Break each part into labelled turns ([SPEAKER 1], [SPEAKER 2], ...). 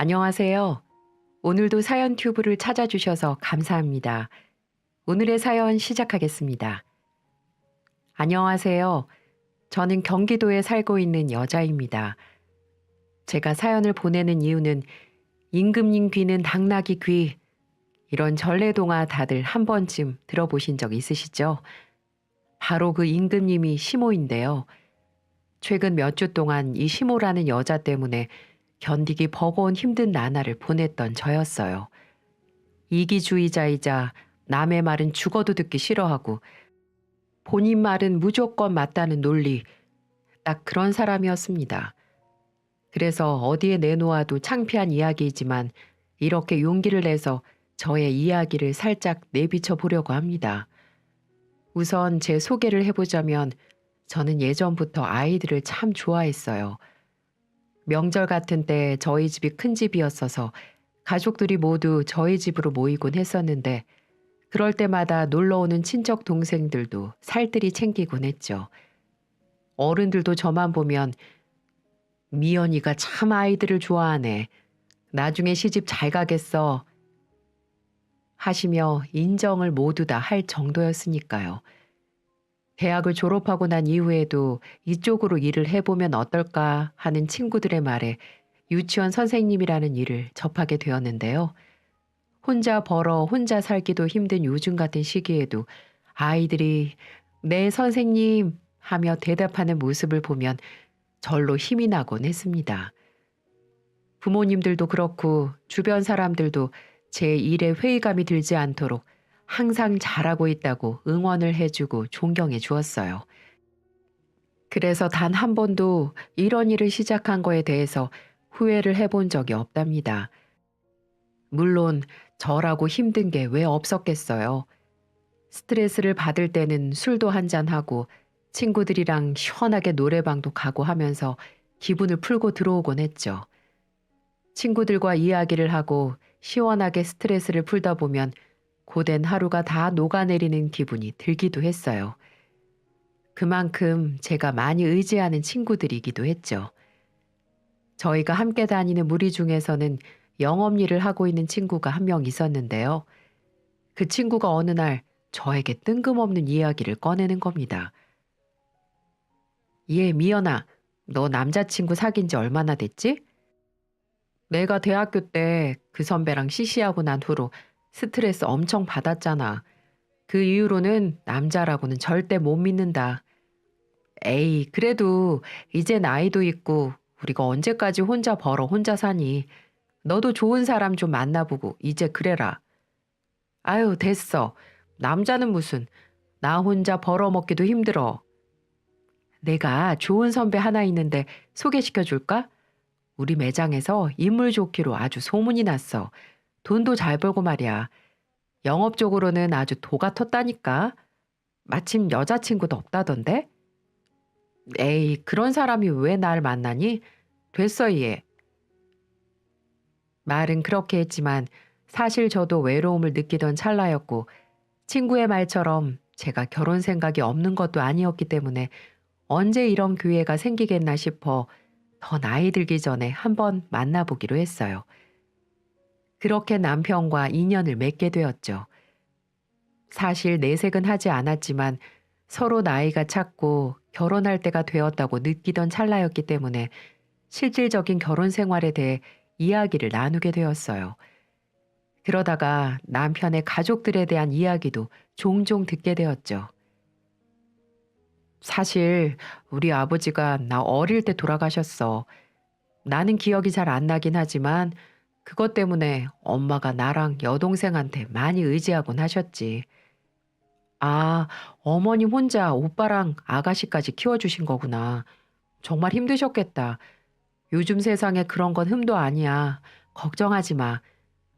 [SPEAKER 1] 안녕하세요. 오늘도 사연 튜브를 찾아주셔서 감사합니다. 오늘의 사연 시작하겠습니다. 안녕하세요. 저는 경기도에 살고 있는 여자입니다. 제가 사연을 보내는 이유는 임금님 귀는 당나귀 귀, 이런 전래동화 다들 한 번쯤 들어보신 적 있으시죠? 바로 그 임금님이 시모인데요. 최근 몇 주 동안 이 시모라는 여자 때문에 견디기 버거운 힘든 나날을 보냈던 저였어요. 이기주의자이자 남의 말은 죽어도 듣기 싫어하고 본인 말은 무조건 맞다는 논리, 딱 그런 사람이었습니다. 그래서 어디에 내놓아도 창피한 이야기이지만 이렇게 용기를 내서 저의 이야기를 살짝 내비쳐 보려고 합니다. 우선 제 소개를 해보자면 저는 예전부터 아이들을 참 좋아했어요. 명절 같은 때 저희 집이 큰 집이었어서 가족들이 모두 저희 집으로 모이곤 했었는데 그럴 때마다 놀러오는 친척 동생들도 살뜰히 챙기곤 했죠. 어른들도 저만 보면 미연이가 참 아이들을 좋아하네. 나중에 시집 잘 가겠어. 하시며 인정을 모두 다 할 정도였으니까요. 대학을 졸업하고 난 이후에도 이쪽으로 일을 해보면 어떨까 하는 친구들의 말에 유치원 선생님이라는 일을 접하게 되었는데요. 혼자 벌어 혼자 살기도 힘든 요즘 같은 시기에도 아이들이 네 선생님 하며 대답하는 모습을 보면 절로 힘이 나곤 했습니다. 부모님들도 그렇고 주변 사람들도 제 일에 회의감이 들지 않도록 항상 잘하고 있다고 응원을 해주고 존경해 주었어요. 그래서 단 한 번도 이런 일을 시작한 거에 대해서 후회를 해본 적이 없답니다. 물론 저라고 힘든 게 왜 없었겠어요. 스트레스를 받을 때는 술도 한잔하고 친구들이랑 시원하게 노래방도 가고 하면서 기분을 풀고 들어오곤 했죠. 친구들과 이야기를 하고 시원하게 스트레스를 풀다 보면 고된 하루가 다 녹아내리는 기분이 들기도 했어요. 그만큼 제가 많이 의지하는 친구들이기도 했죠. 저희가 함께 다니는 무리 중에서는 영업일을 하고 있는 친구가 한 명 있었는데요. 그 친구가 어느 날 저에게 뜬금없는 이야기를 꺼내는 겁니다. 얘 미연아, 너 남자친구 사귄 지 얼마나 됐지? 내가 대학교 때 그 선배랑 CC하고 난 후로 스트레스 엄청 받았잖아. 그 이후로는 남자라고는 절대 못 믿는다. 에이, 그래도 이제 나이도 있고 우리가 언제까지 혼자 벌어 혼자 사니. 너도 좋은 사람 좀 만나보고 이제 그래라. 아유, 됐어. 남자는 무슨. 나 혼자 벌어먹기도 힘들어. 내가 좋은 선배 하나 있는데 소개시켜 줄까? 우리 매장에서 인물 좋기로 아주 소문이 났어. 돈도 잘 벌고 말이야. 영업적으로는 아주 도가 텄다니까. 마침 여자친구도 없다던데? 에이, 그런 사람이 왜 날 만나니? 됐어, 얘. 말은 그렇게 했지만 사실 저도 외로움을 느끼던 찰나였고 친구의 말처럼 제가 결혼 생각이 없는 것도 아니었기 때문에 언제 이런 기회가 생기겠나 싶어 더 나이 들기 전에 한번 만나보기로 했어요. 그렇게 남편과 인연을 맺게 되었죠. 사실 내색은 하지 않았지만 서로 나이가 찼고 결혼할 때가 되었다고 느끼던 찰나였기 때문에 실질적인 결혼 생활에 대해 이야기를 나누게 되었어요. 그러다가 남편의 가족들에 대한 이야기도 종종 듣게 되었죠. 사실 우리 아버지가 나 어릴 때 돌아가셨어. 나는 기억이 잘 안 나긴 하지만 그것 때문에 엄마가 나랑 여동생한테 많이 의지하곤 하셨지. 아, 어머님 혼자 오빠랑 아가씨까지 키워주신 거구나. 정말 힘드셨겠다. 요즘 세상에 그런 건 흠도 아니야. 걱정하지 마.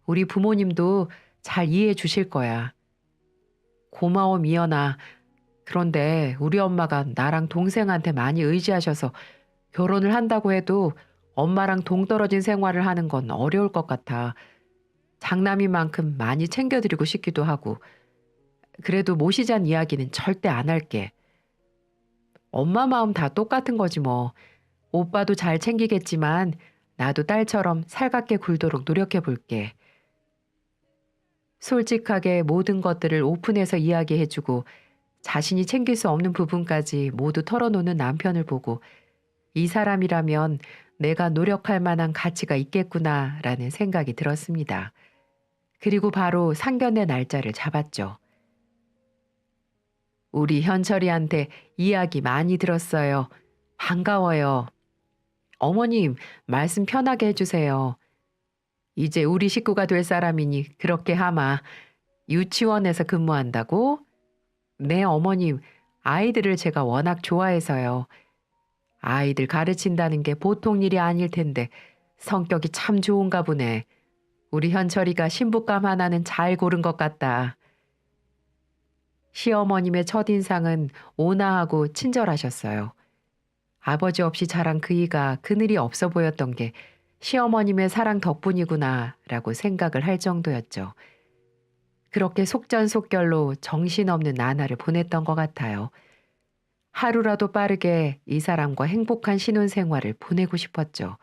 [SPEAKER 1] 우리 부모님도 잘 이해해 주실 거야. 고마워, 미연아. 그런데 우리 엄마가 나랑 동생한테 많이 의지하셔서 결혼을 한다고 해도 엄마랑 동떨어진 생활을 하는 건 어려울 것 같아. 장남인 만큼 많이 챙겨드리고 싶기도 하고. 그래도 모시잔 이야기는 절대 안 할게. 엄마 마음 다 똑같은 거지 뭐. 오빠도 잘 챙기겠지만 나도 딸처럼 살갑게 굴도록 노력해 볼게. 솔직하게 모든 것들을 오픈해서 이야기해주고 자신이 챙길 수 없는 부분까지 모두 털어놓는 남편을 보고 이 사람이라면 내가 노력할 만한 가치가 있겠구나라는 생각이 들었습니다. 그리고 바로 상견례 날짜를 잡았죠. 우리 현철이한테 이야기 많이 들었어요. 반가워요. 어머님, 말씀 편하게 해주세요. 이제 우리 식구가 될 사람이니 그렇게 하마. 유치원에서 근무한다고? 네, 어머님. 아이들을 제가 워낙 좋아해서요. 아이들 가르친다는 게 보통 일이 아닐 텐데 성격이 참 좋은가 보네. 우리 현철이가 신부감 하나는 잘 고른 것 같다. 시어머님의 첫인상은 온화하고 친절하셨어요. 아버지 없이 자란 그이가 그늘이 없어 보였던 게 시어머님의 사랑 덕분이구나라고 생각을 할 정도였죠. 그렇게 속전속결로 정신없는 나날을 보냈던 것 같아요. 하루라도 빠르게 이 사람과 행복한 신혼생활을 보내고 싶었죠.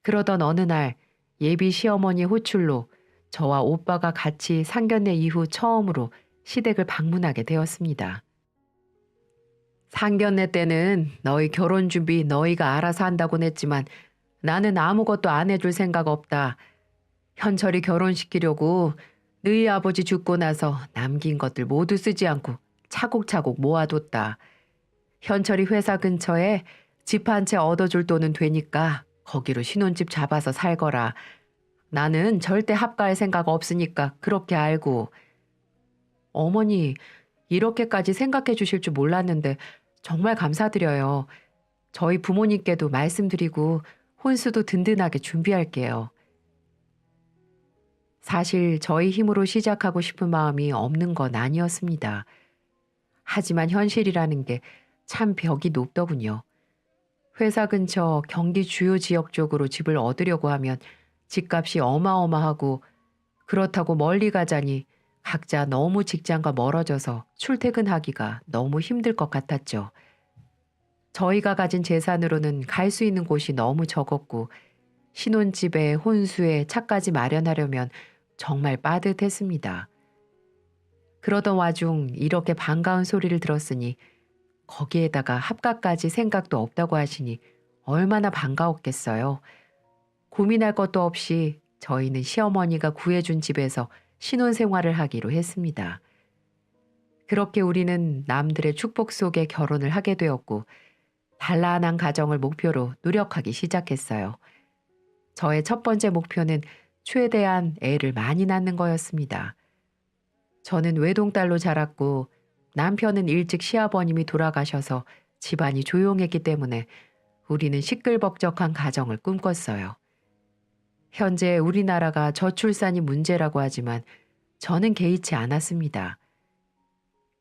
[SPEAKER 1] 그러던 어느 날 예비 시어머니 호출로 저와 오빠가 같이 상견례 이후 처음으로 시댁을 방문하게 되었습니다. 상견례 때는 너희 결혼 준비 너희가 알아서 한다곤 했지만 나는 아무것도 안 해줄 생각 없다. 현철이 결혼시키려고 너희 아버지 죽고 나서 남긴 것들 모두 쓰지 않고 차곡차곡 모아뒀다. 현철이 회사 근처에 집 한 채 얻어줄 돈은 되니까 거기로 신혼집 잡아서 살거라. 나는 절대 합가할 생각 없으니까 그렇게 알고. 어머니, 이렇게까지 생각해 주실 줄 몰랐는데 정말 감사드려요. 저희 부모님께도 말씀드리고 혼수도 든든하게 준비할게요. 사실 저희 힘으로 시작하고 싶은 마음이 없는 건 아니었습니다. 하지만 현실이라는 게 참 벽이 높더군요. 회사 근처 경기 주요 지역 쪽으로 집을 얻으려고 하면 집값이 어마어마하고 그렇다고 멀리 가자니 각자 너무 직장과 멀어져서 출퇴근하기가 너무 힘들 것 같았죠. 저희가 가진 재산으로는 갈 수 있는 곳이 너무 적었고 신혼집에 혼수에 차까지 마련하려면 정말 빠듯했습니다. 그러던 와중 이렇게 반가운 소리를 들었으니 거기에다가 합가까지 생각도 없다고 하시니 얼마나 반가웠겠어요. 고민할 것도 없이 저희는 시어머니가 구해준 집에서 신혼생활을 하기로 했습니다. 그렇게 우리는 남들의 축복 속에 결혼을 하게 되었고 단란한 가정을 목표로 노력하기 시작했어요. 저의 첫 번째 목표는 최대한 애를 많이 낳는 거였습니다. 저는 외동딸로 자랐고 남편은 일찍 시아버님이 돌아가셔서 집안이 조용했기 때문에 우리는 시끌벅적한 가정을 꿈꿨어요. 현재 우리나라가 저출산이 문제라고 하지만 저는 개의치 않았습니다.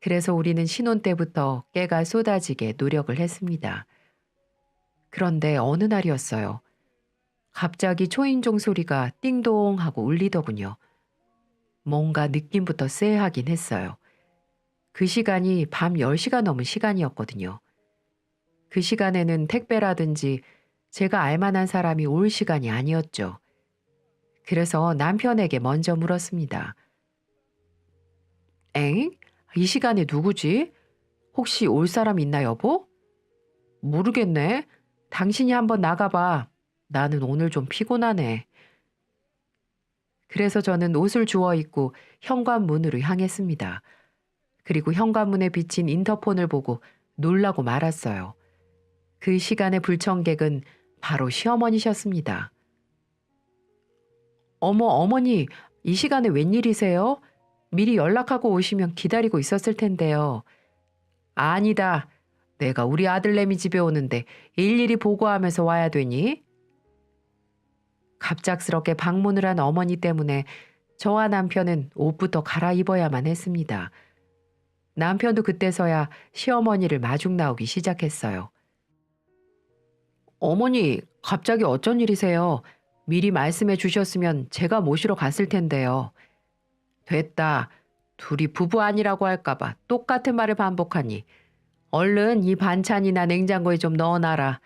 [SPEAKER 1] 그래서 우리는 신혼 때부터 깨가 쏟아지게 노력을 했습니다. 그런데 어느 날이었어요. 갑자기 초인종 소리가 띵동 하고 울리더군요. 뭔가 느낌부터 쎄하긴 했어요. 그 시간이 밤 10시가 넘은 시간이었거든요. 그 시간에는 택배라든지 제가 알만한 사람이 올 시간이 아니었죠. 그래서 남편에게 먼저 물었습니다. 엥? 이 시간에 누구지? 혹시 올 사람 있나 여보? 모르겠네. 당신이 한번 나가봐. 나는 오늘 좀 피곤하네. 그래서 저는 옷을 주워 입고 현관문으로 향했습니다. 그리고 현관문에 비친 인터폰을 보고 놀라고 말았어요. 그 시간의 불청객은 바로 시어머니셨습니다. 어머니, 이 시간에 웬일이세요? 미리 연락하고 오시면 기다리고 있었을 텐데요. 아니다. 내가 우리 아들내미 집에 오는데 일일이 보고하면서 와야 되니? 갑작스럽게 방문을 한 어머니 때문에 저와 남편은 옷부터 갈아입어야만 했습니다. 남편도 그때서야 시어머니를 마중 나오기 시작했어요. 어머니, 갑자기 어쩐 일이세요? 미리 말씀해 주셨으면 제가 모시러 갔을 텐데요. 됐다. 둘이 부부 아니라고 할까봐 똑같은 말을 반복하니 얼른 이 반찬이나 냉장고에 좀 넣어놔라.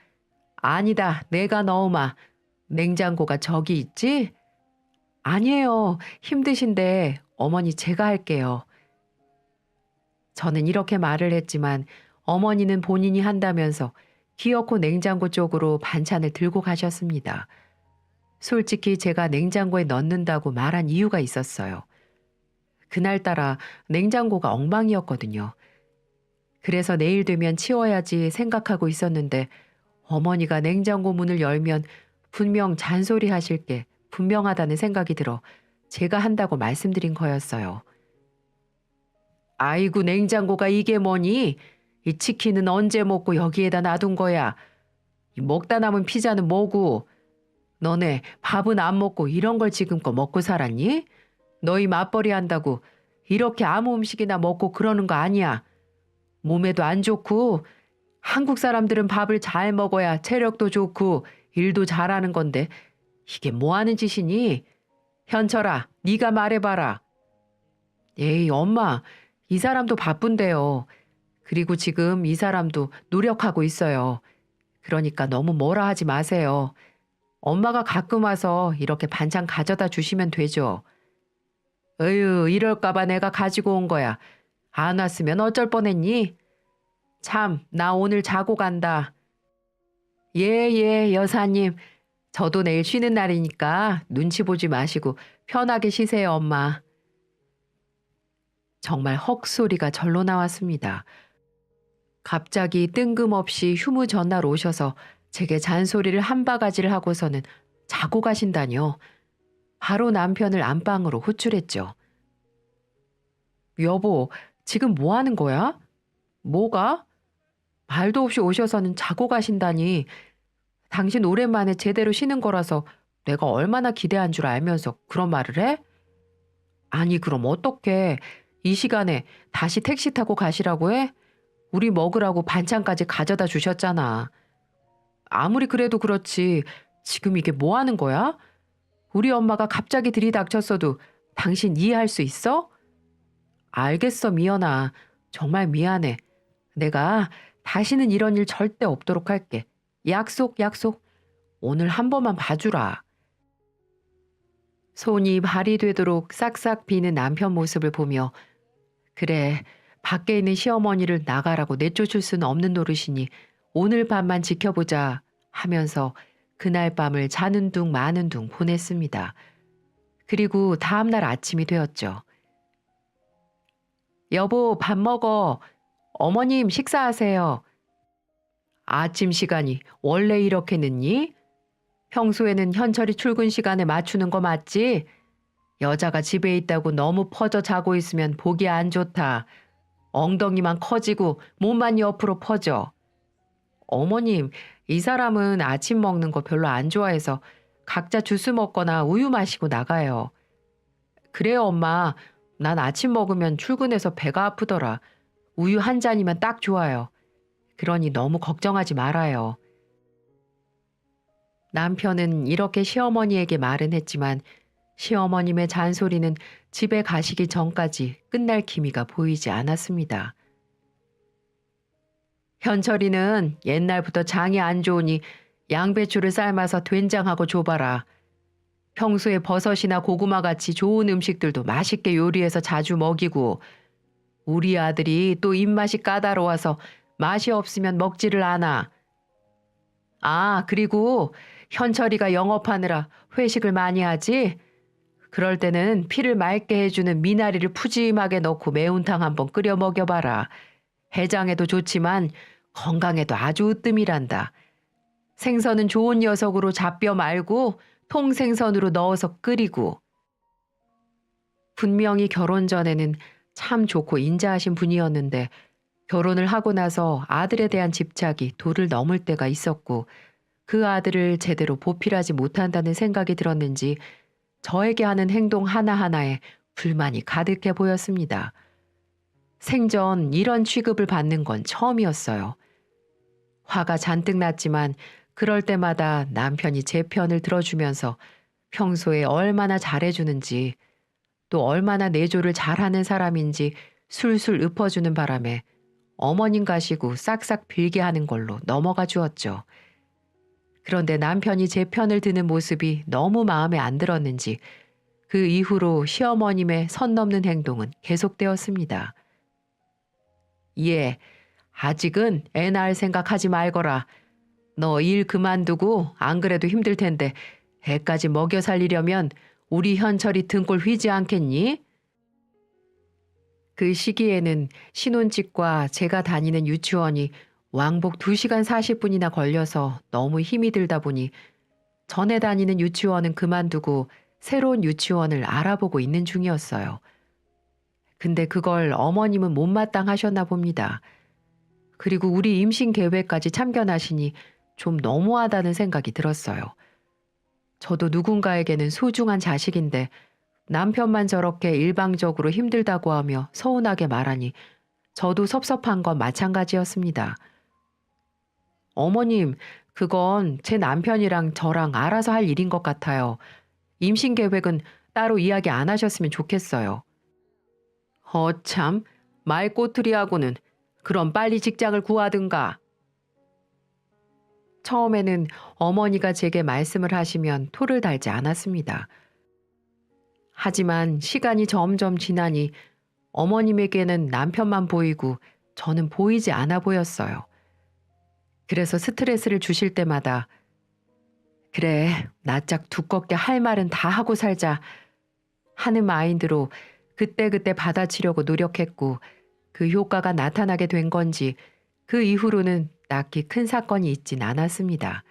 [SPEAKER 1] 아니다, 내가 넣으마. 냉장고가 저기 있지? 아니에요. 힘드신데 어머니 제가 할게요. 저는 이렇게 말을 했지만 어머니는 본인이 한다면서 기어코 냉장고 쪽으로 반찬을 들고 가셨습니다. 솔직히 제가 냉장고에 넣는다고 말한 이유가 있었어요. 그날따라 냉장고가 엉망이었거든요. 그래서 내일 되면 치워야지 생각하고 있었는데 어머니가 냉장고 문을 열면 분명 잔소리 하실 게 분명하다는 생각이 들어 제가 한다고 말씀드린 거였어요. 아이고 냉장고가 이게 뭐니? 이 치킨은 언제 먹고 여기에다 놔둔 거야? 이 먹다 남은 피자는 뭐고? 너네 밥은 안 먹고 이런 걸 지금껏 먹고 살았니? 너희 맞벌이 한다고 이렇게 아무 음식이나 먹고 그러는 거 아니야. 몸에도 안 좋고 한국 사람들은 밥을 잘 먹어야 체력도 좋고 일도 잘하는 건데 이게 뭐 하는 짓이니? 현철아, 네가 말해봐라. 에이 엄마, 이 사람도 바쁜데요. 그리고 지금 이 사람도 노력하고 있어요. 그러니까 너무 뭐라 하지 마세요. 엄마가 가끔 와서 이렇게 반찬 가져다 주시면 되죠. 어휴, 이럴까봐 내가 가지고 온 거야. 안 왔으면 어쩔 뻔했니? 참, 나 오늘 자고 간다. 예, 여사님. 저도 내일 쉬는 날이니까 눈치 보지 마시고 편하게 쉬세요, 엄마. 정말 헉 소리가 절로 나왔습니다. 갑자기 뜬금없이 휴무 전날 오셔서 제게 잔소리를 한 바가지를 하고서는 자고 가신다뇨. 바로 남편을 안방으로 호출했죠. 여보, 지금 뭐 하는 거야? 뭐가? 말도 없이 오셔서는 자고 가신다니. 당신 오랜만에 제대로 쉬는 거라서 내가 얼마나 기대한 줄 알면서 그런 말을 해? 아니 그럼 어떡해. 이 시간에 다시 택시 타고 가시라고 해? 우리 먹으라고 반찬까지 가져다 주셨잖아. 아무리 그래도 그렇지. 지금 이게 뭐 하는 거야? 우리 엄마가 갑자기 들이닥쳤어도 당신 이해할 수 있어? 알겠어, 미연아. 정말 미안해. 내가 다시는 이런 일 절대 없도록 할게. 약속. 오늘 한 번만 봐주라. 손이 발이 되도록 싹싹 비는 남편 모습을 보며 그래, 밖에 있는 시어머니를 나가라고 내쫓을 수는 없는 노릇이니 오늘 밤만 지켜보자 하면서 그날 밤을 자는 둥 마는 둥 보냈습니다. 그리고 다음날 아침이 되었죠. 여보, 밥 먹어. 어머님 식사하세요. 아침 시간이 원래 이렇게 늦니? 평소에는 현철이 출근 시간에 맞추는 거 맞지? 여자가 집에 있다고 너무 퍼져 자고 있으면 보기 안 좋다. 엉덩이만 커지고 몸만 옆으로 퍼져. 어머님, 이 사람은 아침 먹는 거 별로 안 좋아해서 각자 주스 먹거나 우유 마시고 나가요. 그래요, 엄마. 난 아침 먹으면 출근해서 배가 아프더라. 우유 한 잔이면 딱 좋아요. 그러니 너무 걱정하지 말아요. 남편은 이렇게 시어머니에게 말은 했지만 시어머님의 잔소리는 집에 가시기 전까지 끝날 기미가 보이지 않았습니다. 현철이는 옛날부터 장이 안 좋으니 양배추를 삶아서 된장하고 줘봐라. 평소에 버섯이나 고구마 같이 좋은 음식들도 맛있게 요리해서 자주 먹이고 우리 아들이 또 입맛이 까다로워서 맛이 없으면 먹지를 않아. 아, 그리고 현철이가 영업하느라 회식을 많이 하지? 그럴 때는 피를 맑게 해주는 미나리를 푸짐하게 넣고 매운탕 한번 끓여 먹여봐라. 해장에도 좋지만 건강에도 아주 으뜸이란다. 생선은 좋은 녀석으로 잡뼈 말고 통생선으로 넣어서 끓이고. 분명히 결혼 전에는 참 좋고 인자하신 분이었는데 결혼을 하고 나서 아들에 대한 집착이 도를 넘을 때가 있었고 그 아들을 제대로 보필하지 못한다는 생각이 들었는지 저에게 하는 행동 하나하나에 불만이 가득해 보였습니다. 생전 이런 취급을 받는 건 처음이었어요. 화가 잔뜩 났지만 그럴 때마다 남편이 제 편을 들어주면서 평소에 얼마나 잘해주는지 또 얼마나 내조를 잘하는 사람인지 술술 읊어주는 바람에 어머님 가시고 싹싹 빌게 하는 걸로 넘어가 주었죠. 그런데 남편이 제 편을 드는 모습이 너무 마음에 안 들었는지 그 이후로 시어머님의 선 넘는 행동은 계속되었습니다. 예, 아직은 애 낳을 생각하지 말거라. 너 일 그만두고 안 그래도 힘들 텐데 애까지 먹여 살리려면 우리 현철이 등골 휘지 않겠니? 그 시기에는 신혼집과 제가 다니는 유치원이 왕복 2시간 40분이나 걸려서 너무 힘이 들다 보니 전에 다니는 유치원은 그만두고 새로운 유치원을 알아보고 있는 중이었어요. 근데 그걸 어머님은 못마땅하셨나 봅니다. 그리고 우리 임신 계획까지 참견하시니 좀 너무하다는 생각이 들었어요. 저도 누군가에게는 소중한 자식인데 남편만 저렇게 일방적으로 힘들다고 하며 서운하게 말하니 저도 섭섭한 건 마찬가지였습니다. 어머님, 그건 제 남편이랑 저랑 알아서 할 일인 것 같아요. 임신 계획은 따로 이야기 안 하셨으면 좋겠어요. 참, 말꼬투리하고는 그럼 빨리 직장을 구하든가. 처음에는 어머니가 제게 말씀을 하시면 토를 달지 않았습니다. 하지만 시간이 점점 지나니 어머님에게는 남편만 보이고 저는 보이지 않아 보였어요. 그래서 스트레스를 주실 때마다 그래, 낯짝 두껍게 할 말은 다 하고 살자 하는 마인드로 그때그때 받아치려고 노력했고 그 효과가 나타나게 된 건지 그 이후로는 딱히 큰 사건이 있진 않았습니다.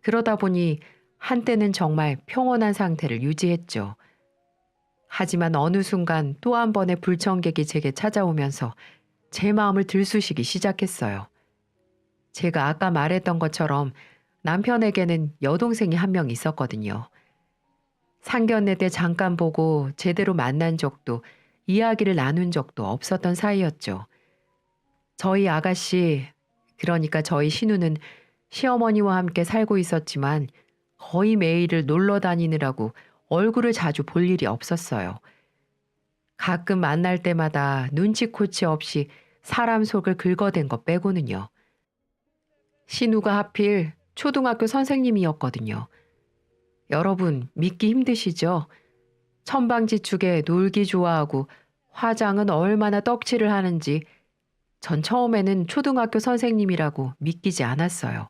[SPEAKER 1] 그러다 보니 한때는 정말 평온한 상태를 유지했죠. 하지만 어느 순간 또 한 번의 불청객이 제게 찾아오면서 제 마음을 들쑤시기 시작했어요. 제가 아까 말했던 것처럼 남편에게는 여동생이 한 명 있었거든요. 상견례 때 잠깐 보고 제대로 만난 적도 이야기를 나눈 적도 없었던 사이였죠. 저희 아가씨, 그러니까 저희 신우는 시어머니와 함께 살고 있었지만 거의 매일을 놀러 다니느라고 얼굴을 자주 볼 일이 없었어요. 가끔 만날 때마다 눈치코치 없이 사람 속을 긁어댄 것 빼고는요. 신우가 하필 초등학교 선생님이었거든요. 여러분 믿기 힘드시죠? 천방지축에 놀기 좋아하고 화장은 얼마나 떡칠을 하는지 전 처음에는 초등학교 선생님이라고 믿기지 않았어요.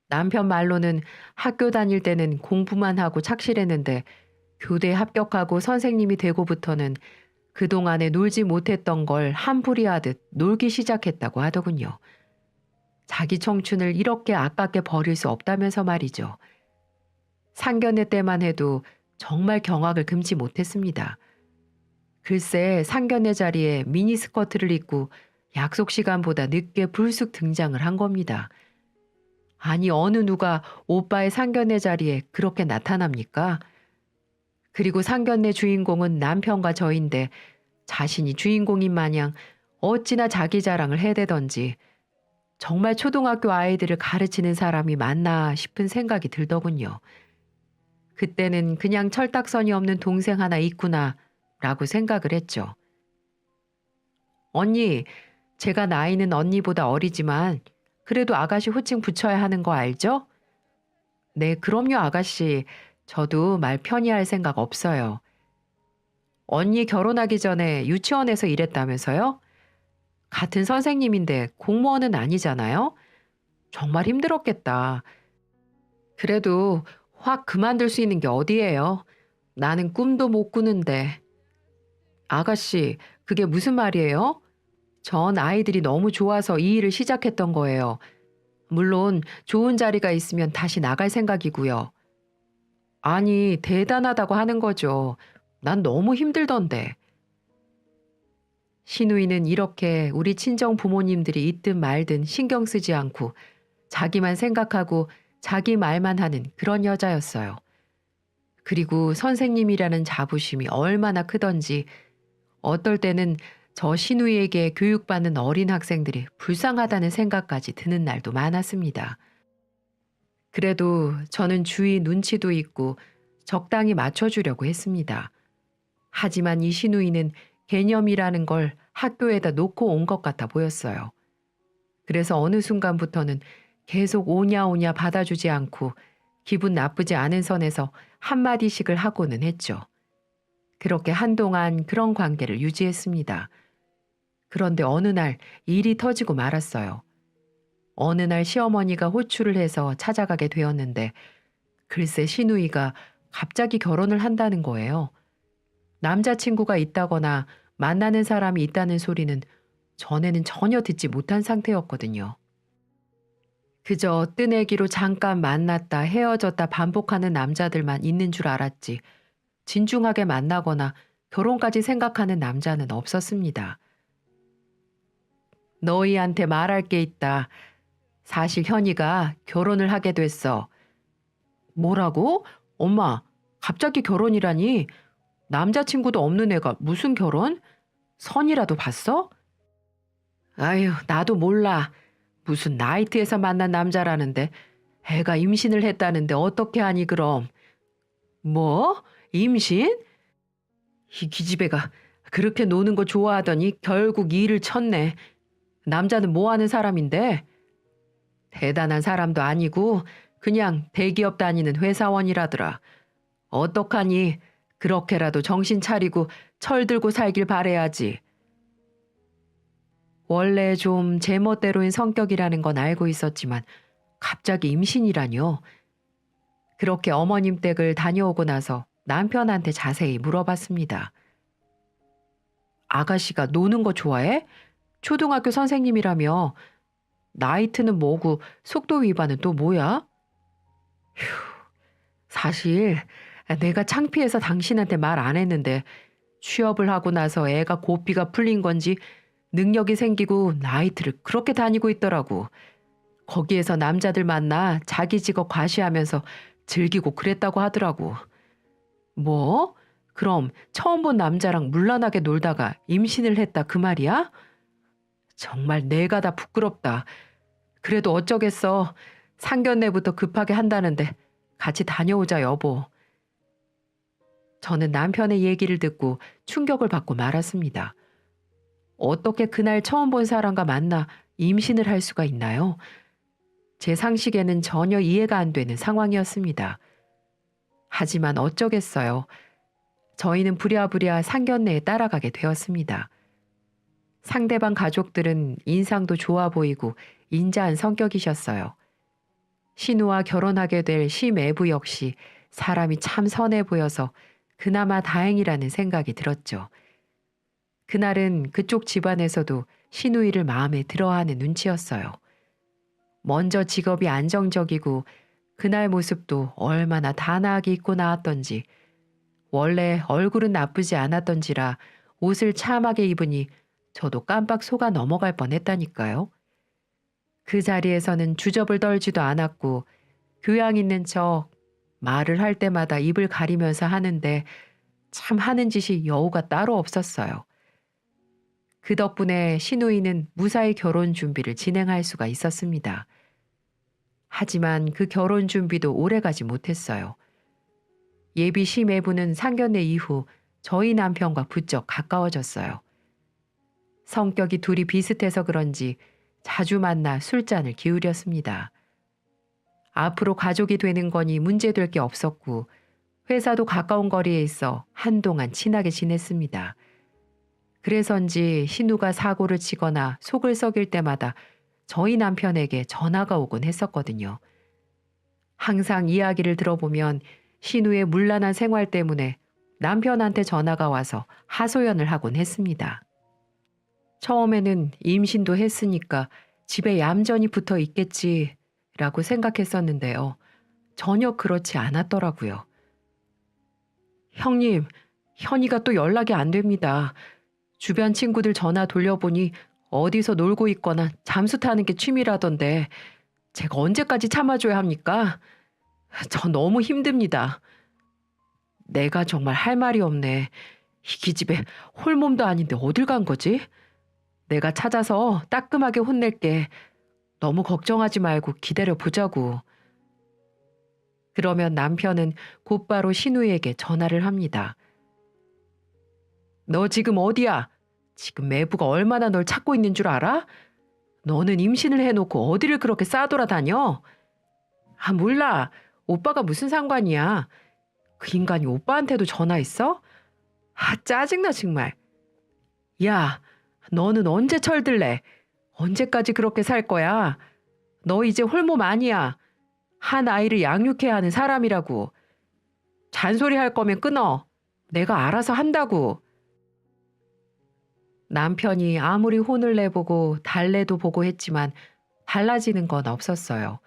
[SPEAKER 1] 남편 말로는 학교 다닐 때는 공부만 하고 착실했는데 교대 합격하고 선생님이 되고부터는 그동안에 놀지 못했던 걸 한풀이 하듯 놀기 시작했다고 하더군요. 자기 청춘을 이렇게 아깝게 버릴 수 없다면서 말이죠. 상견례 때만 해도 정말 경악을 금치 못했습니다. 글쎄 상견례 자리에 미니스커트를 입고 약속 시간보다 늦게 불쑥 등장을 한 겁니다. 아니 어느 누가 오빠의 상견례 자리에 그렇게 나타납니까? 그리고 상견례 주인공은 남편과 저인데 자신이 주인공인 마냥 어찌나 자기 자랑을 해대던지 정말 초등학교 아이들을 가르치는 사람이 맞나 싶은 생각이 들더군요. 그때는 그냥 철딱선이 없는 동생 하나 있구나 라고 생각을 했죠. 언니, 제가 나이는 언니보다 어리지만 그래도 아가씨 호칭 붙여야 하는 거 알죠? 네, 그럼요 아가씨. 저도 말 편히 할 생각 없어요. 언니 결혼하기 전에 유치원에서 일했다면서요? 같은 선생님인데 공무원은 아니잖아요? 정말 힘들었겠다. 그래도 확 그만둘 수 있는 게 어디예요? 나는 꿈도 못 꾸는데. 아가씨, 그게 무슨 말이에요? 전 아이들이 너무 좋아서 이 일을 시작했던 거예요. 물론 좋은 자리가 있으면 다시 나갈 생각이고요. 아니, 대단하다고 하는 거죠. 난 너무 힘들던데. 신우이는 이렇게 우리 친정 부모님들이 있든 말든 신경 쓰지 않고 자기만 생각하고 자기 말만 하는 그런 여자였어요. 그리고 선생님이라는 자부심이 얼마나 크던지 어떨 때는 저 신우이에게 교육받는 어린 학생들이 불쌍하다는 생각까지 드는 날도 많았습니다. 그래도 저는 주위 눈치도 있고 적당히 맞춰주려고 했습니다. 하지만 이 신우이는 개념이라는 걸 학교에다 놓고 온 것 같아 보였어요. 그래서 어느 순간부터는 계속 오냐 오냐 받아주지 않고 기분 나쁘지 않은 선에서 한마디씩을 하고는 했죠. 그렇게 한동안 그런 관계를 유지했습니다. 그런데 어느 날 일이 터지고 말았어요. 어느 날 시어머니가 호출을 해서 찾아가게 되었는데 글쎄 시누이가 갑자기 결혼을 한다는 거예요. 남자친구가 있다거나 만나는 사람이 있다는 소리는 전에는 전혀 듣지 못한 상태였거든요. 그저 뜨내기로 잠깐 만났다 헤어졌다 반복하는 남자들만 있는 줄 알았지 진중하게 만나거나 결혼까지 생각하는 남자는 없었습니다. 너희한테 말할 게 있다. 사실 현이가 결혼을 하게 됐어. 뭐라고? 엄마, 갑자기 결혼이라니? 남자친구도 없는 애가 무슨 결혼? 선이라도 봤어? 아유, 나도 몰라. 무슨 나이트에서 만난 남자라는데 애가 임신을 했다는데 어떻게 하니 그럼? 뭐? 임신? 이 기집애가 그렇게 노는 거 좋아하더니 결국 일을 쳤네. 남자는 뭐 하는 사람인데? 대단한 사람도 아니고 그냥 대기업 다니는 회사원이라더라. 어떡하니? 그렇게라도 정신 차리고 철들고 살길 바래야지. 원래 좀 제멋대로인 성격이라는 건 알고 있었지만 갑자기 임신이라뇨. 그렇게 어머님 댁을 다녀오고 나서 남편한테 자세히 물어봤습니다. 아가씨가 노는 거 좋아해? 초등학교 선생님이라며. 나이트는 뭐고 속도 위반은 또 뭐야? 휴, 사실 내가 창피해서 당신한테 말 안 했는데 취업을 하고 나서 애가 고삐가 풀린 건지 능력이 생기고 나이트를 그렇게 다니고 있더라고. 거기에서 남자들 만나 자기 직업 과시하면서 즐기고 그랬다고 하더라고. 뭐? 그럼 처음 본 남자랑 물란하게 놀다가 임신을 했다 그 말이야? 정말 내가 다 부끄럽다. 그래도 어쩌겠어. 상견례부터 급하게 한다는데 같이 다녀오자 여보. 저는 남편의 얘기를 듣고 충격을 받고 말았습니다. 어떻게 그날 처음 본 사람과 만나 임신을 할 수가 있나요? 제 상식에는 전혀 이해가 안 되는 상황이었습니다. 하지만 어쩌겠어요. 저희는 부랴부랴 상견례에 따라가게 되었습니다. 상대방 가족들은 인상도 좋아 보이고 인자한 성격이셨어요. 신우와 결혼하게 될 시매부 역시 사람이 참 선해 보여서 그나마 다행이라는 생각이 들었죠. 그날은 그쪽 집안에서도 신우이를 마음에 들어하는 눈치였어요. 먼저 직업이 안정적이고 그날 모습도 얼마나 단아하게 입고 나왔던지 원래 얼굴은 나쁘지 않았던지라 옷을 참하게 입으니 저도 깜빡 속아 넘어갈 뻔했다니까요. 그 자리에서는 주접을 떨지도 않았고 교양 있는 척 말을 할 때마다 입을 가리면서 하는데 참 하는 짓이 여우가 따로 없었어요. 그 덕분에 시누이는 무사히 결혼 준비를 진행할 수가 있었습니다. 하지만 그 결혼 준비도 오래가지 못했어요. 예비 시매부는 상견례 이후 저희 남편과 부쩍 가까워졌어요. 성격이 둘이 비슷해서 그런지 자주 만나 술잔을 기울였습니다. 앞으로 가족이 되는 거니 문제될 게 없었고 회사도 가까운 거리에 있어 한동안 친하게 지냈습니다. 그래서인지 신우가 사고를 치거나 속을 썩일 때마다 저희 남편에게 전화가 오곤 했었거든요. 항상 이야기를 들어보면 신우의 문란한 생활 때문에 남편한테 전화가 와서 하소연을 하곤 했습니다. 처음에는 임신도 했으니까 집에 얌전히 붙어 있겠지라고 생각했었는데요. 전혀 그렇지 않았더라고요. 형님, 현이가 또 연락이 안 됩니다. 주변 친구들 전화 돌려보니 어디서 놀고 있거나 잠수 타는 게 취미라던데 제가 언제까지 참아줘야 합니까? 저 너무 힘듭니다. 내가 정말 할 말이 없네. 이 기집애 홀몸도 아닌데 어딜 간 거지? 내가 찾아서 따끔하게 혼낼게. 너무 걱정하지 말고 기다려 보자고. 그러면 남편은 곧바로 신우에게 전화를 합니다. 너 지금 어디야? 지금 매부가 얼마나 널 찾고 있는 줄 알아? 너는 임신을 해놓고 어디를 그렇게 싸돌아다녀? 아, 몰라. 오빠가 무슨 상관이야. 그 인간이 오빠한테도 전화했어? 아, 짜증나 정말. 야, 너는 언제 철들래? 언제까지 그렇게 살 거야? 너 이제 홀몸 아니야. 한 아이를 양육해야 하는 사람이라고. 잔소리 할 거면 끊어. 내가 알아서 한다고. 남편이 아무리 혼을 내보고 달래도 보고 했지만 달라지는 건 없었어요.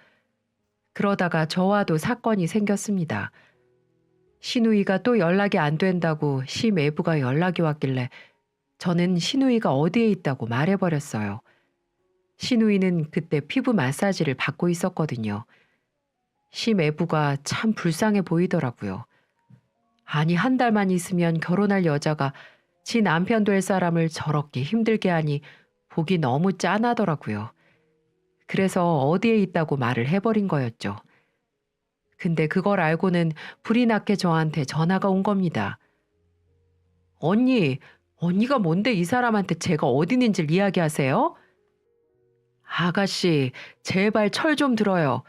[SPEAKER 1] 그러다가 저와도 사건이 생겼습니다. 시누이가 또 연락이 안 된다고 심외부가 연락이 왔길래 저는 시누이가 어디에 있다고 말해버렸어요. 시누이는 그때 피부 마사지를 받고 있었거든요. 심외부가 참 불쌍해 보이더라고요. 아니, 한 달만 있으면 결혼할 여자가 지 남편 될 사람을 저렇게 힘들게 하니 보기 너무 짠하더라고요. 그래서 어디에 있다고 말을 해버린 거였죠. 근데 그걸 알고는 불이 나게 저한테 전화가 온 겁니다. 언니가 뭔데 이 사람한테 제가 어디 있는지를 이야기하세요? 아가씨, 제발 철 좀 들어요.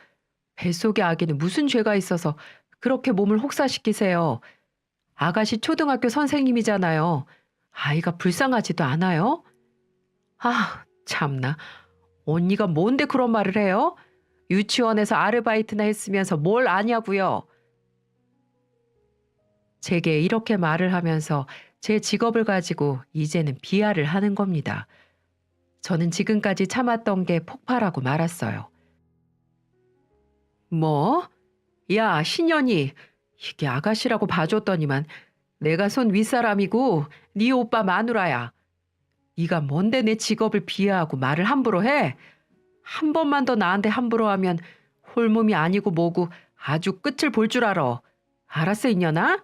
[SPEAKER 1] 뱃속의 아기는 무슨 죄가 있어서 그렇게 몸을 혹사시키세요. 아가씨 초등학교 선생님이잖아요. 아이가 불쌍하지도 않아요? 아, 참나. 언니가 뭔데 그런 말을 해요? 유치원에서 아르바이트나 했으면서 뭘 아냐고요? 제게 이렇게 말을 하면서 제 직업을 가지고 이제는 비하를 하는 겁니다. 저는 지금까지 참았던 게 폭발하고 말았어요. 뭐? 야, 신년이. 이게 아가씨라고 봐줬더니만 내가 손 윗사람이고 네 오빠 마누라야. 네가 뭔데 내 직업을 비하하고 말을 함부로 해? 한 번만 더 나한테 함부로 하면 홀몸이 아니고 뭐고 아주 끝을 볼 줄 알아. 알았어, 이년아?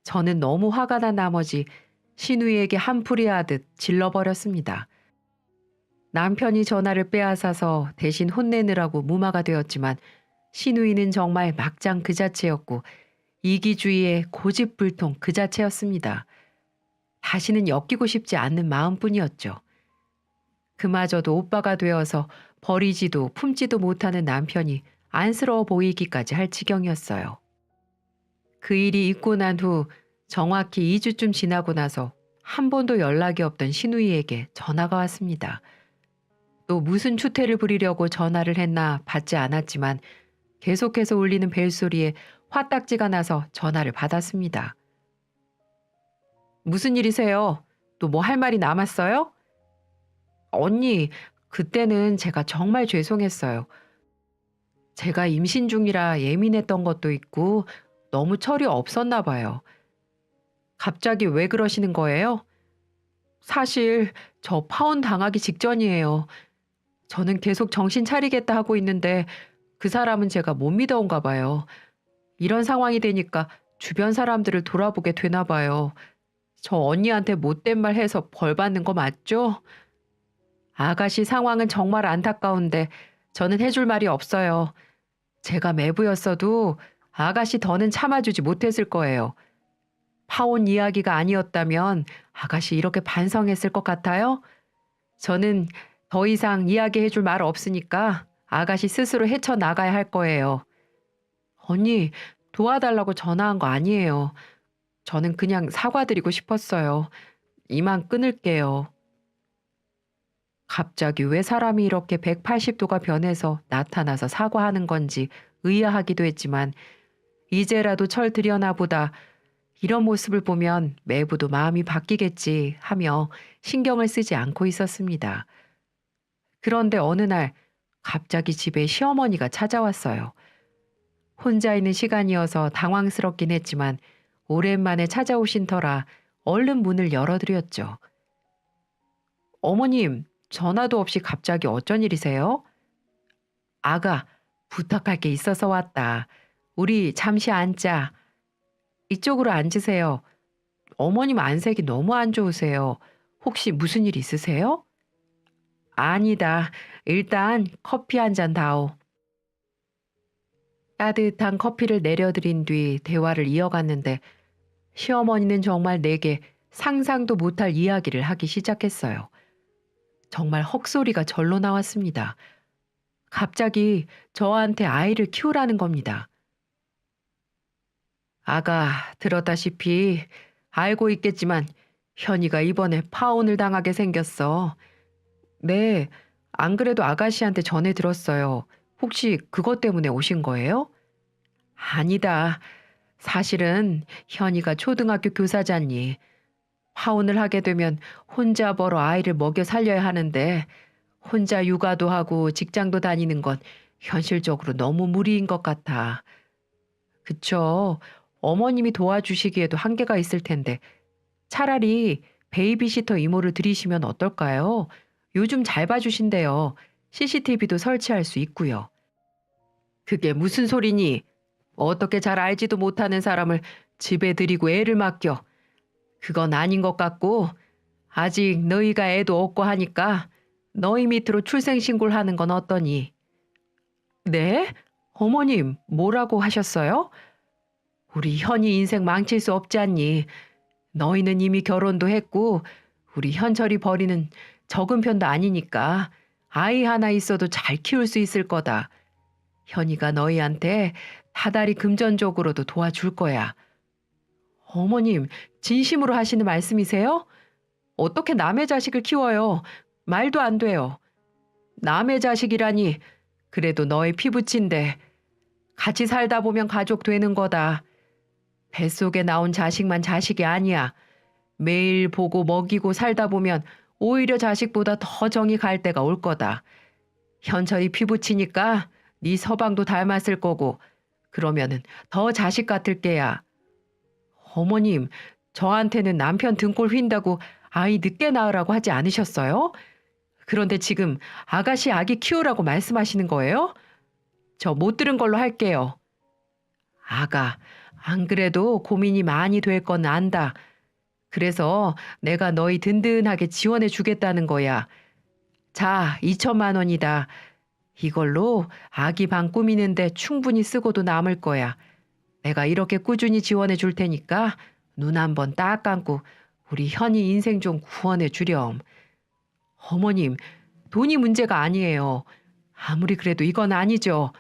[SPEAKER 1] 저는 너무 화가 난 나머지 신우이에게 한풀이 하듯 질러버렸습니다. 남편이 전화를 빼앗아서 대신 혼내느라고 무마가 되었지만 신우이는 정말 막장 그 자체였고 이기주의의 고집불통 그 자체였습니다. 다시는 엮이고 싶지 않는 마음뿐이었죠. 그마저도 오빠가 되어서 버리지도 품지도 못하는 남편이 안쓰러워 보이기까지 할 지경이었어요. 그 일이 있고 난 후 정확히 2주쯤 지나고 나서 한 번도 연락이 없던 신우이에게 전화가 왔습니다. 또 무슨 추태를 부리려고 전화를 했나 받지 않았지만 계속해서 울리는 벨소리에 화딱지가 나서 전화를 받았습니다. 무슨 일이세요? 또 뭐 할 말이 남았어요? 언니, 그때는 제가 정말 죄송했어요. 제가 임신 중이라 예민했던 것도 있고 너무 철이 없었나 봐요. 갑자기 왜 그러시는 거예요? 사실 저 파혼 당하기 직전이에요. 저는 계속 정신 차리겠다 하고 있는데 그 사람은 제가 못 믿어온가 봐요. 이런 상황이 되니까 주변 사람들을 돌아보게 되나 봐요. 저 언니한테 못된 말 해서 벌 받는 거 맞죠? 아가씨 상황은 정말 안타까운데 저는 해줄 말이 없어요. 제가 매부였어도 아가씨 더는 참아주지 못했을 거예요. 파혼 이야기가 아니었다면 아가씨 이렇게 반성했을 것 같아요? 저는 더 이상 이야기해줄 말 없으니까 아가씨 스스로 헤쳐나가야 할 거예요. 언니, 도와달라고 전화한 거 아니에요. 저는 그냥 사과드리고 싶었어요. 이만 끊을게요. 갑자기 왜 사람이 이렇게 180도가 변해서 나타나서 사과하는 건지 의아하기도 했지만 이제라도 철 들여나 보다 이런 모습을 보면 매부도 마음이 바뀌겠지 하며 신경을 쓰지 않고 있었습니다. 그런데 어느 날 갑자기 집에 시어머니가 찾아왔어요. 혼자 있는 시간이어서 당황스럽긴 했지만 오랜만에 찾아오신 터라 얼른 문을 열어드렸죠. 어머님, 전화도 없이 갑자기 어쩐 일이세요? 아가, 부탁할 게 있어서 왔다. 우리 잠시 앉자. 이쪽으로 앉으세요. 어머님 안색이 너무 안 좋으세요. 혹시 무슨 일 있으세요? 아니다. 일단 커피 한 잔 다오. 따뜻한 커피를 내려드린 뒤 대화를 이어갔는데 시어머니는 정말 내게 상상도 못할 이야기를 하기 시작했어요. 정말 헉소리가 절로 나왔습니다. 갑자기 저한테 아이를 키우라는 겁니다. 아가, 들었다시피 알고 있겠지만 현이가 이번에 파혼을 당하게 생겼어. 네, 안 그래도 아가씨한테 전해 들었어요. 혹시 그것 때문에 오신 거예요? 아니다. 사실은 현이가 초등학교 교사잖니. 파혼을 하게 되면 혼자 벌어 아이를 먹여 살려야 하는데 혼자 육아도 하고 직장도 다니는 건 현실적으로 너무 무리인 것 같아. 그쵸. 어머님이 도와주시기에도 한계가 있을 텐데 차라리 베이비시터 이모를 들이시면 어떨까요? 요즘 잘 봐주신대요. CCTV도 설치할 수 있고요. 그게 무슨 소리니? 어떻게 잘 알지도 못하는 사람을 집에 들이고 애를 맡겨. 그건 아닌 것 같고 아직 너희가 애도 없고 하니까 너희 밑으로 출생신고를 하는 건 어떠니? 네? 어머님, 뭐라고 하셨어요? 우리 현이 인생 망칠 수 없지 않니? 너희는 이미 결혼도 했고 우리 현철이 벌이는 적은 편도 아니니까 아이 하나 있어도 잘 키울 수 있을 거다. 현이가 너희한테 다달이 금전적으로도 도와줄 거야. 어머님, 진심으로 하시는 말씀이세요? 어떻게 남의 자식을 키워요? 말도 안 돼요. 남의 자식이라니. 그래도 너의 피부친데 같이 살다 보면 가족 되는 거다. 뱃속에 나온 자식만 자식이 아니야. 매일 보고 먹이고 살다 보면 오히려 자식보다 더 정이 갈 때가 올 거다. 현철이 피부치니까 네 서방도 닮았을 거고 그러면은 더 자식 같을 게야. 어머님, 저한테는 남편 등골 휜다고 아이 늦게 낳으라고 하지 않으셨어요? 그런데 지금 아가씨 아기 키우라고 말씀하시는 거예요? 저 못 들은 걸로 할게요. 아가, 안 그래도 고민이 많이 될 건 안다. 그래서 내가 너희 든든하게 지원해 주겠다는 거야. 자, 2천만 원이다. 이걸로 아기 방 꾸미는데 충분히 쓰고도 남을 거야. 내가 이렇게 꾸준히 지원해 줄 테니까 눈 한번 딱 감고 우리 현이 인생 좀 구원해 주렴. 어머님, 돈이 문제가 아니에요. 아무리 그래도 이건 아니죠.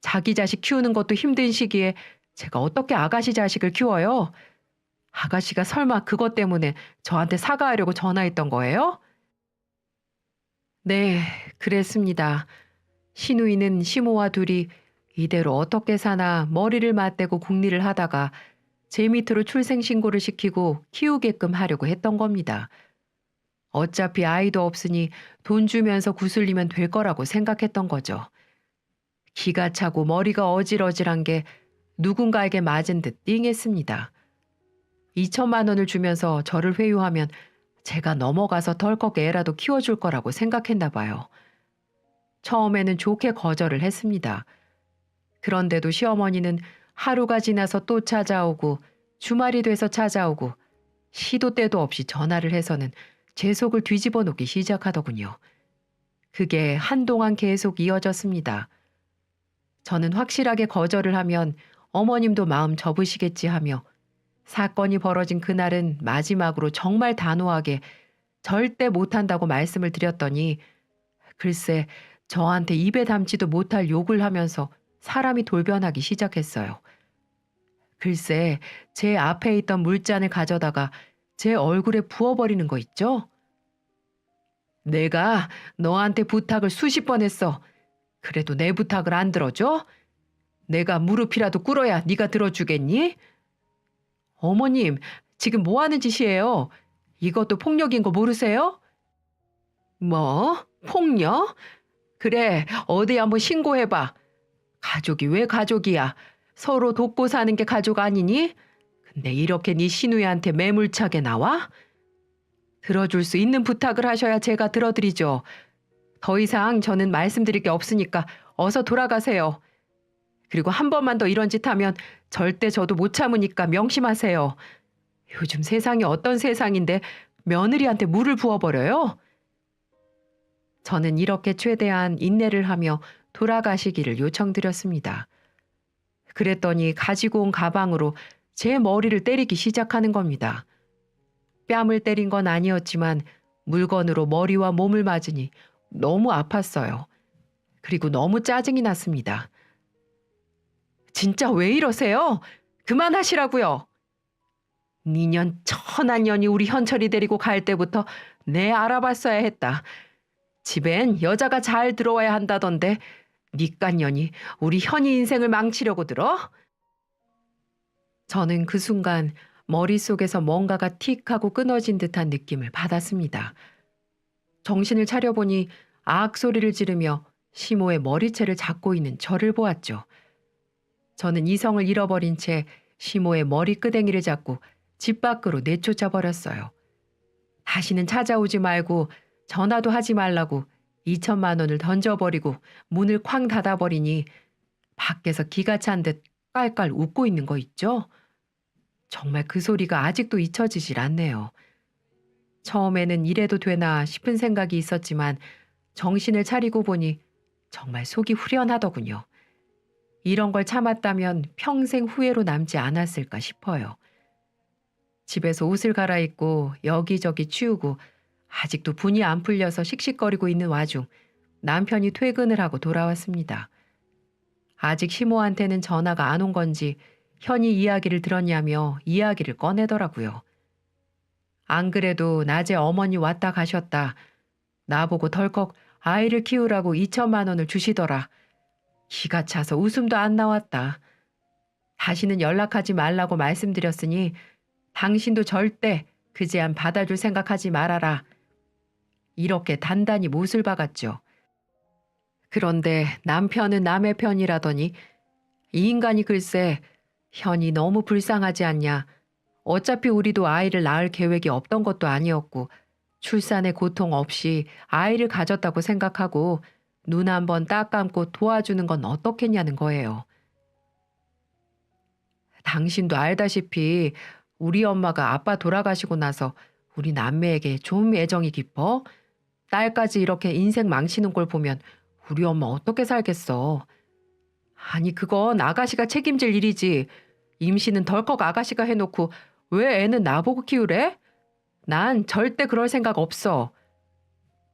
[SPEAKER 1] 자기 자식 키우는 것도 힘든 시기에 제가 어떻게 아가씨 자식을 키워요? 아가씨가 설마 그것 때문에 저한테 사과하려고 전화했던 거예요? 네, 그랬습니다. 시누이는 시모와 둘이 이대로 어떻게 사나 머리를 맞대고 궁리를 하다가 제 밑으로 출생신고를 시키고 키우게끔 하려고 했던 겁니다. 어차피 아이도 없으니 돈 주면서 구슬리면 될 거라고 생각했던 거죠. 기가 차고 머리가 어질어질한 게 누군가에게 맞은 듯 띵했습니다. 2천만 원을 주면서 저를 회유하면 제가 넘어가서 덜컥 애라도 키워줄 거라고 생각했나 봐요. 처음에는 좋게 거절을 했습니다. 그런데도 시어머니는 하루가 지나서 또 찾아오고 주말이 돼서 찾아오고 시도 때도 없이 전화를 해서는 제 속을 뒤집어 놓기 시작하더군요. 그게 한동안 계속 이어졌습니다. 저는 확실하게 거절을 하면 어머님도 마음 접으시겠지 하며 사건이 벌어진 그날은 마지막으로 정말 단호하게 절대 못한다고 말씀을 드렸더니 글쎄 저한테 입에 담지도 못할 욕을 하면서 사람이 돌변하기 시작했어요. 글쎄 제 앞에 있던 물잔을 가져다가 제 얼굴에 부어버리는 거 있죠? 내가 너한테 부탁을 수십 번 했어. 그래도 내 부탁을 안 들어줘? 내가 무릎이라도 꿇어야 네가 들어주겠니? 어머님, 지금 뭐 하는 짓이에요? 이것도 폭력인 거 모르세요? 뭐? 폭력? 그래, 어디 한번 신고해봐. 가족이 왜 가족이야? 서로 돕고 사는 게 가족 아니니? 근데 이렇게 네 시누이한테 매몰차게 나와? 들어줄 수 있는 부탁을 하셔야 제가 들어드리죠. 더 이상 저는 말씀드릴 게 없으니까 어서 돌아가세요. 그리고 한 번만 더 이런 짓 하면 절대 저도 못 참으니까 명심하세요. 요즘 세상이 어떤 세상인데 며느리한테 물을 부어버려요? 저는 이렇게 최대한 인내를 하며 돌아가시기를 요청드렸습니다. 그랬더니 가지고 온 가방으로 제 머리를 때리기 시작하는 겁니다. 뺨을 때린 건 아니었지만 물건으로 머리와 몸을 맞으니 너무 아팠어요. 그리고 너무 짜증이 났습니다. 진짜 왜 이러세요? 그만하시라고요. 니년 천한년이 우리 현철이 데리고 갈 때부터 내 알아봤어야 했다. 집엔 여자가 잘 들어와야 한다던데 니깐년이 우리 현이 인생을 망치려고 들어? 저는 그 순간 머릿속에서 뭔가가 틱 하고 끊어진 듯한 느낌을 받았습니다. 정신을 차려보니 아악 소리를 지르며 시모의 머리채를 잡고 있는 저를 보았죠. 저는 이성을 잃어버린 채 시모의 머리끄댕이를 잡고 집 밖으로 내쫓아 버렸어요. 다시는 찾아오지 말고 전화도 하지 말라고 2천만 원을 던져버리고 문을 쾅 닫아버리니 밖에서 기가 찬 듯 깔깔 웃고 있는 거 있죠? 정말 그 소리가 아직도 잊혀지질 않네요. 처음에는 이래도 되나 싶은 생각이 있었지만 정신을 차리고 보니 정말 속이 후련하더군요. 이런 걸 참았다면 평생 후회로 남지 않았을까 싶어요. 집에서 옷을 갈아입고 여기저기 치우고 아직도 분이 안 풀려서 씩씩거리고 있는 와중 남편이 퇴근을 하고 돌아왔습니다. 아직 시모한테는 전화가 안 온 건지 현이 이야기를 들었냐며 이야기를 꺼내더라고요. 안 그래도 낮에 어머니 왔다 가셨다. 나보고 덜컥 아이를 키우라고 2천만 원을 주시더라. 기가 차서 웃음도 안 나왔다. 다시는 연락하지 말라고 말씀드렸으니 당신도 절대 그 제안 받아줄 생각하지 말아라. 이렇게 단단히 못을 박았죠. 그런데 남편은 남의 편이라더니 이 인간이 글쎄 현이 너무 불쌍하지 않냐. 어차피 우리도 아이를 낳을 계획이 없던 것도 아니었고 출산의 고통 없이 아이를 가졌다고 생각하고 눈 한번 딱 감고 도와주는 건 어떻겠냐는 거예요. 당신도 알다시피 우리 엄마가 아빠 돌아가시고 나서 우리 남매에게 좀 애정이 깊어? 딸까지 이렇게 인생 망치는 걸 보면 우리 엄마 어떻게 살겠어. 아니 그건 아가씨가 책임질 일이지. 임신은 덜컥 아가씨가 해놓고 왜 애는 나보고 키우래? 난 절대 그럴 생각 없어.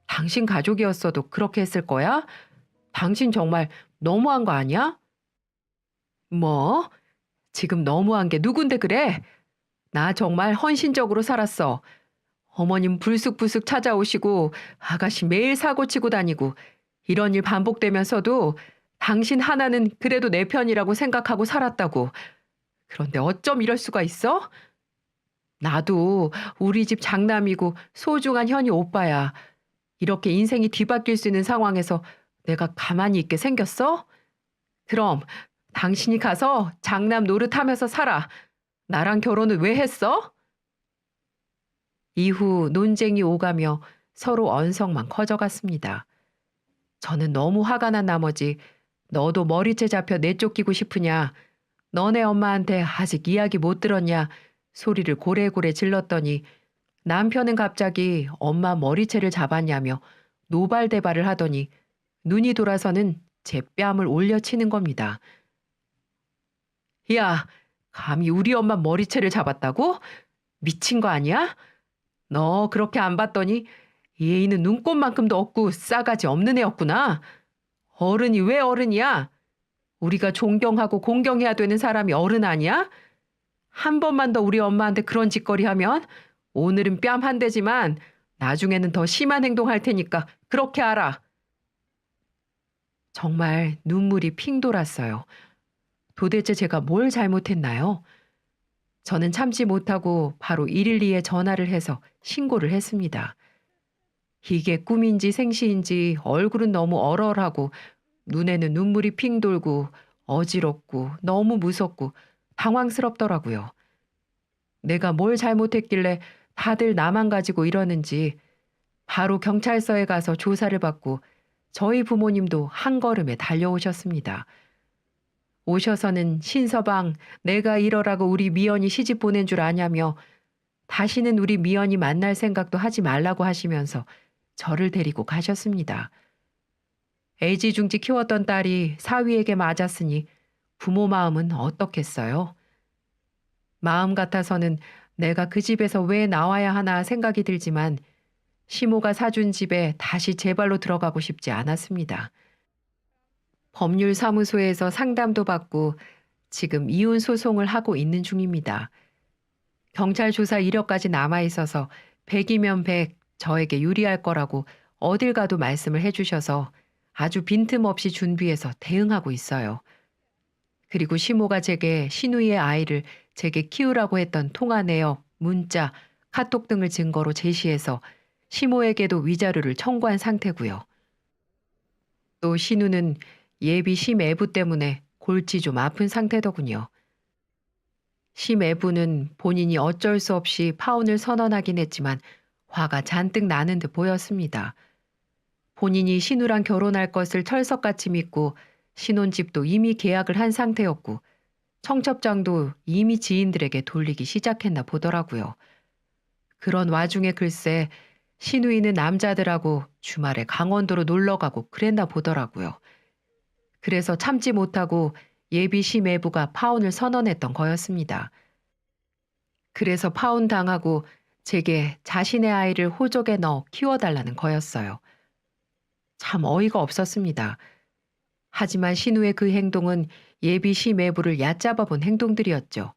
[SPEAKER 1] 당신 가족이었어도 그렇게 했을 거야? 당신 정말 너무한 거 아니야? 뭐? 지금 너무한 게 누군데 그래? 나 정말 헌신적으로 살았어. 어머님 불쑥불쑥 찾아오시고 아가씨 매일 사고치고 다니고 이런 일 반복되면서도 당신 하나는 그래도 내 편이라고 생각하고 살았다고. 그런데 어쩜 이럴 수가 있어? 나도 우리 집 장남이고 소중한 현이 오빠야. 이렇게 인생이 뒤바뀔 수 있는 상황에서 내가 가만히 있게 생겼어? 그럼 당신이 가서 장남 노릇하면서 살아. 나랑 결혼을 왜 했어? 이후 논쟁이 오가며 서로 언성만 커져갔습니다. 저는 너무 화가 난 나머지 너도 머리채 잡혀 내쫓기고 싶으냐? 너네 엄마한테 아직 이야기 못 들었냐? 소리를 고래고래 질렀더니 남편은 갑자기 엄마 머리채를 잡았냐며 노발대발을 하더니 눈이 돌아서는 제 뺨을 올려치는 겁니다. 야, 감히 우리 엄마 머리채를 잡았다고? 미친 거 아니야? 너 그렇게 안 봤더니 이 애인은 눈꽃만큼도 없고 싸가지 없는 애였구나. 어른이 왜 어른이야? 우리가 존경하고 공경해야 되는 사람이 어른 아니야? 한 번만 더 우리 엄마한테 그런 짓거리 하면 오늘은 뺨 한 대지만 나중에는 더 심한 행동할 테니까 그렇게 알아. 정말 눈물이 핑 돌았어요. 도대체 제가 뭘 잘못했나요? 저는 참지 못하고 바로 112에 전화를 해서 신고를 했습니다. 이게 꿈인지 생시인지 얼굴은 너무 얼얼하고 눈에는 눈물이 핑 돌고 어지럽고 너무 무섭고 당황스럽더라고요. 내가 뭘 잘못했길래 다들 나만 가지고 이러는지 바로 경찰서에 가서 조사를 받고 저희 부모님도 한 걸음에 달려오셨습니다. 오셔서는 신서방 내가 이러라고 우리 미연이 시집 보낸 줄 아냐며 다시는 우리 미연이 만날 생각도 하지 말라고 하시면서 저를 데리고 가셨습니다. 애지중지 키웠던 딸이 사위에게 맞았으니 부모 마음은 어떻겠어요? 마음 같아서는 내가 그 집에서 왜 나와야 하나 생각이 들지만 시모가 사준 집에 다시 제 발로 들어가고 싶지 않았습니다. 법률사무소에서 상담도 받고 지금 이혼 소송을 하고 있는 중입니다. 경찰 조사 이력까지 남아 있어서 100이면 100 저에게 유리할 거라고 어딜 가도 말씀을 해주셔서 아주 빈틈없이 준비해서 대응하고 있어요. 그리고 시모가 제게 시누이의 아이를 제게 키우라고 했던 통화 내역, 문자, 카톡 등을 증거로 제시해서 시모에게도 위자료를 청구한 상태고요. 또 신우는 예비 심애부 때문에 골치 좀 아픈 상태더군요. 심애부는 본인이 어쩔 수 없이 파혼을 선언하긴 했지만 화가 잔뜩 나는 듯 보였습니다. 본인이 신우랑 결혼할 것을 철석같이 믿고 신혼집도 이미 계약을 한 상태였고 청첩장도 이미 지인들에게 돌리기 시작했나 보더라고요. 그런 와중에 글쎄 신우이는 남자들하고 주말에 강원도로 놀러가고 그랬나 보더라고요. 그래서 참지 못하고 예비 심애부가 파혼을 선언했던 거였습니다. 그래서 파혼 당하고 제게 자신의 아이를 호적에 넣어 키워달라는 거였어요. 참 어이가 없었습니다. 하지만 신우의 그 행동은 예비 심애부를 얕잡아 본 행동들이었죠.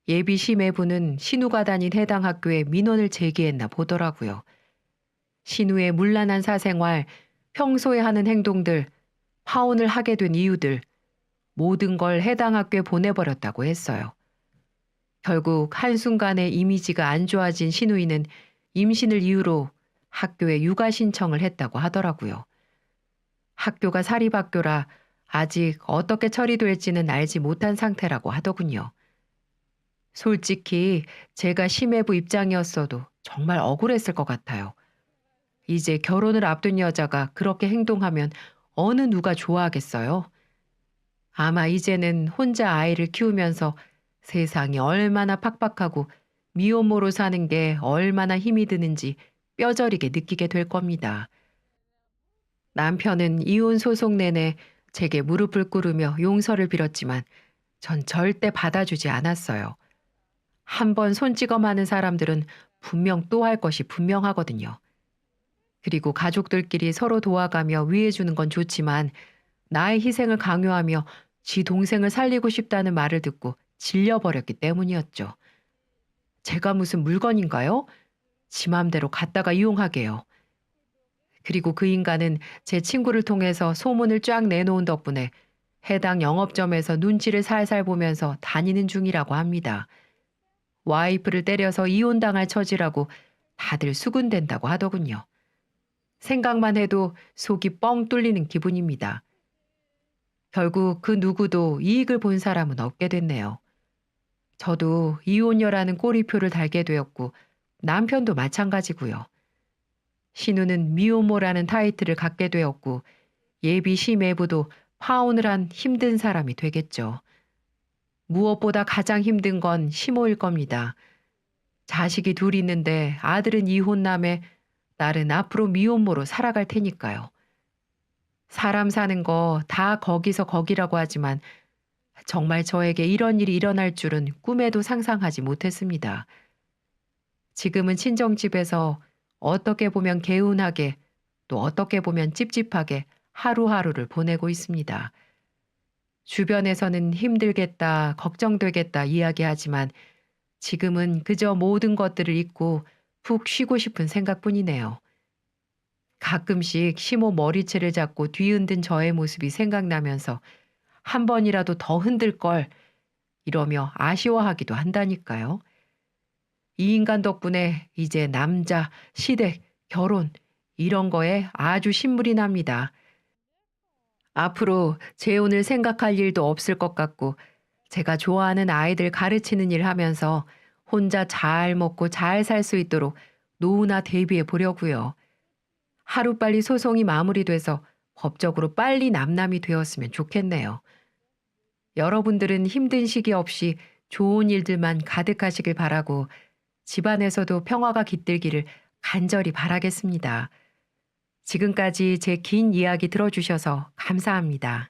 [SPEAKER 1] 예비 심애부는 신우가 다닌 해당 학교에 민원을 제기했나 보더라고요. 신우의 문란한 사생활, 평소에 하는 행동들, 파혼을 하게 된 이유들, 모든 걸 해당 학교에 보내버렸다고 했어요. 결국 한순간에 이미지가 안 좋아진 신우이는 임신을 이유로 학교에 육아 신청을 했다고 하더라고요. 학교가 사립학교라 아직 어떻게 처리될지는 알지 못한 상태라고 하더군요. 솔직히 제가 심해부 입장이었어도 정말 억울했을 것 같아요. 이제 결혼을 앞둔 여자가 그렇게 행동하면 어느 누가 좋아하겠어요? 아마 이제는 혼자 아이를 키우면서 세상이 얼마나 팍팍하고 미혼모로 사는 게 얼마나 힘이 드는지 뼈저리게 느끼게 될 겁니다. 남편은 이혼 소송 내내 제게 무릎을 꿇으며 용서를 빌었지만 전 절대 받아주지 않았어요. 한 번 손찌검하는 사람들은 분명 또 할 것이 분명하거든요. 그리고 가족들끼리 서로 도와가며 위해주는 건 좋지만 나의 희생을 강요하며 지 동생을 살리고 싶다는 말을 듣고 질려버렸기 때문이었죠. 제가 무슨 물건인가요? 지 맘대로 갖다가 이용하게요. 그리고 그 인간은 제 친구를 통해서 소문을 쫙 내놓은 덕분에 해당 영업점에서 눈치를 살살 보면서 다니는 중이라고 합니다. 와이프를 때려서 이혼당할 처지라고 다들 수군댄다고 하더군요. 생각만 해도 속이 뻥 뚫리는 기분입니다. 결국 그 누구도 이익을 본 사람은 없게 됐네요. 저도 이혼녀라는 꼬리표를 달게 되었고 남편도 마찬가지고요. 신우는 미혼모라는 타이틀을 갖게 되었고 예비 심애부도 파혼을 한 힘든 사람이 되겠죠. 무엇보다 가장 힘든 건 시모일 겁니다. 자식이 둘 있는데 아들은 이혼남에 딸은 앞으로 미혼모로 살아갈 테니까요. 사람 사는 거 다 거기서 거기라고 하지만 정말 저에게 이런 일이 일어날 줄은 꿈에도 상상하지 못했습니다. 지금은 친정집에서 어떻게 보면 개운하게 또 어떻게 보면 찝찝하게 하루하루를 보내고 있습니다. 주변에서는 힘들겠다, 걱정되겠다 이야기하지만 지금은 그저 모든 것들을 잊고 푹 쉬고 싶은 생각뿐이네요. 가끔씩 시모 머리채를 잡고 뒤흔든 저의 모습이 생각나면서 한 번이라도 더 흔들 걸 이러며 아쉬워하기도 한다니까요. 이 인간 덕분에 이제 남자, 시댁, 결혼 이런 거에 아주 신물이 납니다. 앞으로 재혼을 생각할 일도 없을 것 같고 제가 좋아하는 아이들 가르치는 일 하면서 혼자 잘 먹고 잘 살 수 있도록 노후나 대비해 보려고요. 하루빨리 소송이 마무리돼서 법적으로 빨리 남남이 되었으면 좋겠네요. 여러분들은 힘든 시기 없이 좋은 일들만 가득하시길 바라고 집안에서도 평화가 깃들기를 간절히 바라겠습니다. 지금까지 제 긴 이야기 들어주셔서 감사합니다.